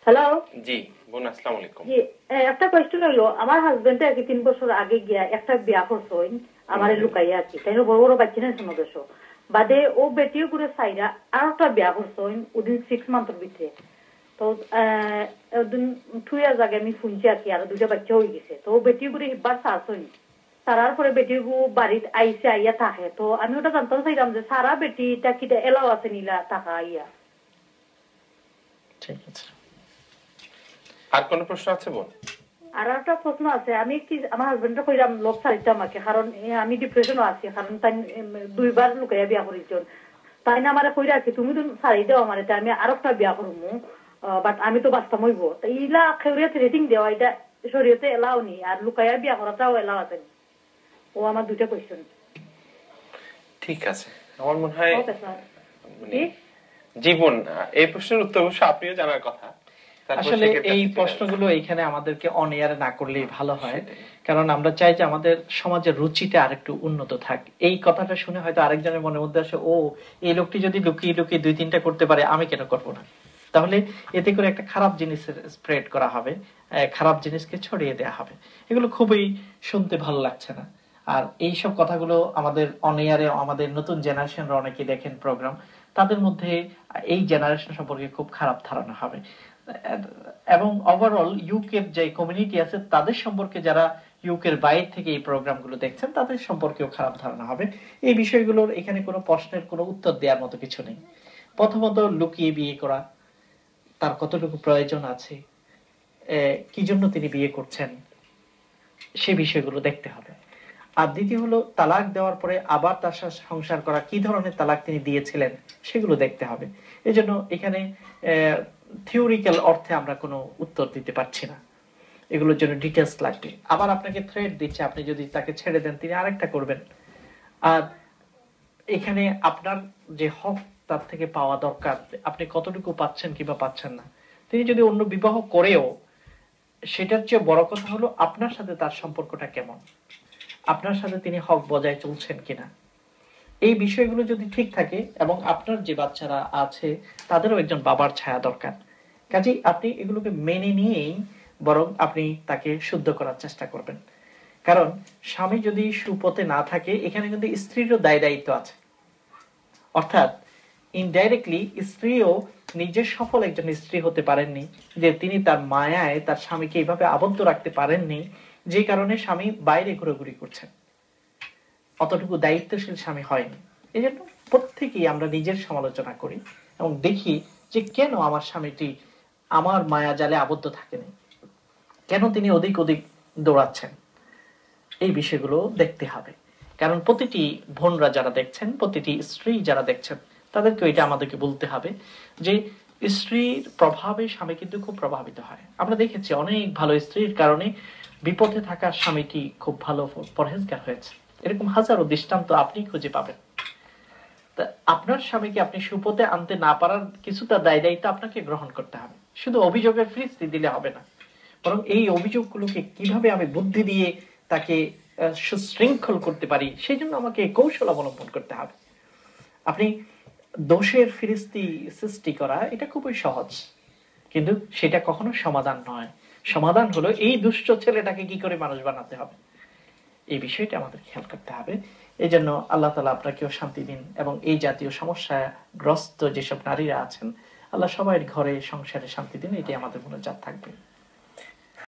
Hello. জি বোন, আসসালামু আলাইকুম। জি, একটা কোয়েশ্চেন হইলো, আমার হাজবেন্ড আর কি 3 বছর আগে গিয়া একটা বিয়া করছে আমার লুকাইয়া আর কি, তাই বড় বড় বাচ্চা নেই শোনো দেশ বাদে ও বেটিও করে চাইরা আর একটা বিয়া করছে ওদিন 6 মান্থের ভিতরে। তো ওদিন 2 ইয়ার্স আগে আমি শুনছি আর কি, আর 2টা বাচ্চা হয়ে গেছে। তো বেটিও করে হিবার চার্জ তারার পরে বেটিগু বাড়িতে আইসে আইয়া থাকে। তো আমি ওটা জানতে চাইলাম যে সারা বেটিটা কি এলাও আছে নিলা টাকা আইয়া। ঠিক আছে, আর কোন প্রশ্ন আছে বোন? আর একটা প্রশ্ন আছে, আমি কি আমার হাজবেন্ডটা কইলাম লোক ছাড়িতে আমাকে, কারণ আমি ডিপ্রেশনও আছি, কারণ তাই 2বার লুকাইয়া বিয়া করেছেন। তাই না আমার কইরা আছে তুমি তো ছাড়ি দাও আমার, আমি আর একটা বিয়া করবো, বাট আমি তো বাস্তব হইব। ইলা খেউরিয়াতে রেটিং দেওয়া এটা শরীয়তে এলাও নি, আর লুকাইয়া বিয়া করাটাও এলাও আছে। ও আমার 2টা কোয়েশ্চেন। ঠিক আছে, আমার মনে হয় ওকে স্যার। জীবন এই প্রশ্নের উত্তর অবশ্য আপনিও জানার কথা। আসলে এই প্রশ্নগুলো এখানে আমাদেরকে অন এয়ারে না করলেই ভালো হয়, কারণ আমরা চাই যে আমাদের সমাজের রুচিটা আরেকটু উন্নত থাক। এই কথাটা শুনে হয়তো আরেকজনের মনের মধ্যে আসে, ও এই লোকটি যদি লুকিয়ে লুকিয়ে 2-3টা করতে পারে, আমি কেন করব না? তাহলে এতে করে একটা খারাপ জিনিসের স্প্রেড করা হবে, খারাপ জিনিসকে ছড়িয়ে দেওয়া হবে। এগুলো খুবই শুনতে ভালো লাগছে না। আর এই সব কথাগুলো আমাদের অন এয়ারে আমাদের নতুন জেনারেশনরা অনেকে দেখেন প্রোগ্রাম, তাদের মধ্যে এই জেনারেশন সম্পর্কে খুব খারাপ ধারণা হবে। এবং ওভারঅল ইউকের যে কমিউনিটি আছে তাদের সম্পর্কে, যারা ইউকের বাইরে থেকে এই প্রোগ্রামগুলো দেখছেন তাদের সম্পর্কেও খারাপ ধারণা হবে। এই বিষয়গুলোর এখানে কোনো প্রশ্নের কোনো উত্তর দেওয়ার মতো কিছু নেই। প্রথমত, লুকিয়ে বিয়ে করা তার কতটুকু প্রয়োজন আছে, কি জন্য তিনি বিয়ে করছেন, সে বিষয়গুলো দেখতে হবে। আর দ্বিতীয় হলো, তালাক দেওয়ার পরে আবার তার সাথে সংসার করা, কি ধরনের তালাক তিনি দিয়েছিলেন সেগুলো দেখতে হবে। এই জন্য এখানে থিওরিক্যাল অর্থে আমরা কোনো উত্তর দিতে পারছি না, এগুলোর জন্য ডিটেলস লাগবে। আবার আপনাকে থ্রেট দিচ্ছে, আপনি যদি তাকে ছেড়ে দেন তিনি আরেকটা করবেন। আর এখানে আপনার যে হক তার থেকে পাওয়া দরকার, আপনি কতটুকু পাচ্ছেন কিংবা পাচ্ছেন না। তিনি যদি অন্য বিবাহ করেও, সেটার চেয়ে বড় কথা হলো আপনার সাথে তার সম্পর্কটা কেমন, আপনার সাথে তিনি হক বজায় চলছেন কিনা। এই বিষয়গুলো যদি ঠিক থাকে, এবং আপনার যে বাচ্চারা আছে তাদেরও একজন বাবার ছায়া দরকার, কাজেই আপনি এগুলোকে মেনে নিয়েই বরং আপনি তাকে শুদ্ধ করার চেষ্টা করবেন। কারণ স্বামী যদি সুপথে না থাকে, এখানে কিন্তু স্ত্রীরও দায় দায়িত্ব আছে। অর্থাৎ ইনডাইরেক্টলি স্ত্রীও নিজের সফল একজন স্ত্রী হতে পারেননি, যে তিনি তার মায়ায় তার স্বামীকে এইভাবে আবদ্ধ রাখতে পারেননি, যে কারণে স্বামী বাইরে ঘোরাঘুরি করছেন। অতটুকু দায়িত্বশীল স্বামী হয়নি। এই জন্য প্রত্যেকেই আমরা নিজের সমালোচনা করি এবং দেখি যে কেন আমার স্বামীটি আমার মায়া জালে আবদ্ধ থাকেনি, কেন তিনি অধিক অধিক দৌড়াচ্ছেন। এই বিষয়গুলো দেখতে হবে। কারণ প্রতিটি বোনরা যারা দেখছেন, প্রতিটি স্ত্রী যারা দেখছেন, তাদেরকে এটা আমাদেরকে বলতে হবে যে স্ত্রীর প্রভাবে স্বামী কিন্তু খুব প্রভাবিত হয়। আমরা দেখেছি অনেক ভালো স্ত্রীর কারণে বিপদে থাকা স্বামীটি খুব ভালো পরহেজগার হয়েছে। এরকম হাজারো দৃষ্টান্ত আপনি খুঁজে পাবেন। তা আপনার স্বামীকে আপনি সুপথে আনতে না পারার কিছুটা দায় দায়িত্ব আপনাকে গ্রহণ করতে হবে। শুধু অভিযোগের ফিরিস্তি দিলে হবে না, বরং এই অভিযোগগুলোকে কিভাবে আমি বুদ্ধি দিয়ে তাকে সুশৃঙ্খল করতে পারি, সেই জন্য আমাকে কৌশল অবলম্বন করতে হবে। আপনি দোষের ফিরিস্তি সৃষ্টি করা এটা খুবই সহজ, কিন্তু সেটা কখনো সমাধান নয়। সমাধান হলো এই দুষ্ট ছেলেটাকে কি করে মানুষ বানাতে হবে, এই বিষয়টা আমাদের খেয়াল করতে হবে। এই জন্য আল্লাহ তাআলা আপনাকেও শান্তি দিন, এবং এই জাতীয় সমস্যাগ্রস্ত যেসব নারীরা আছেন, আল্লাহ সবাই ঘরে সংসারে শান্তি দিন, এটাই আমাদের মনে জাত থাকবে।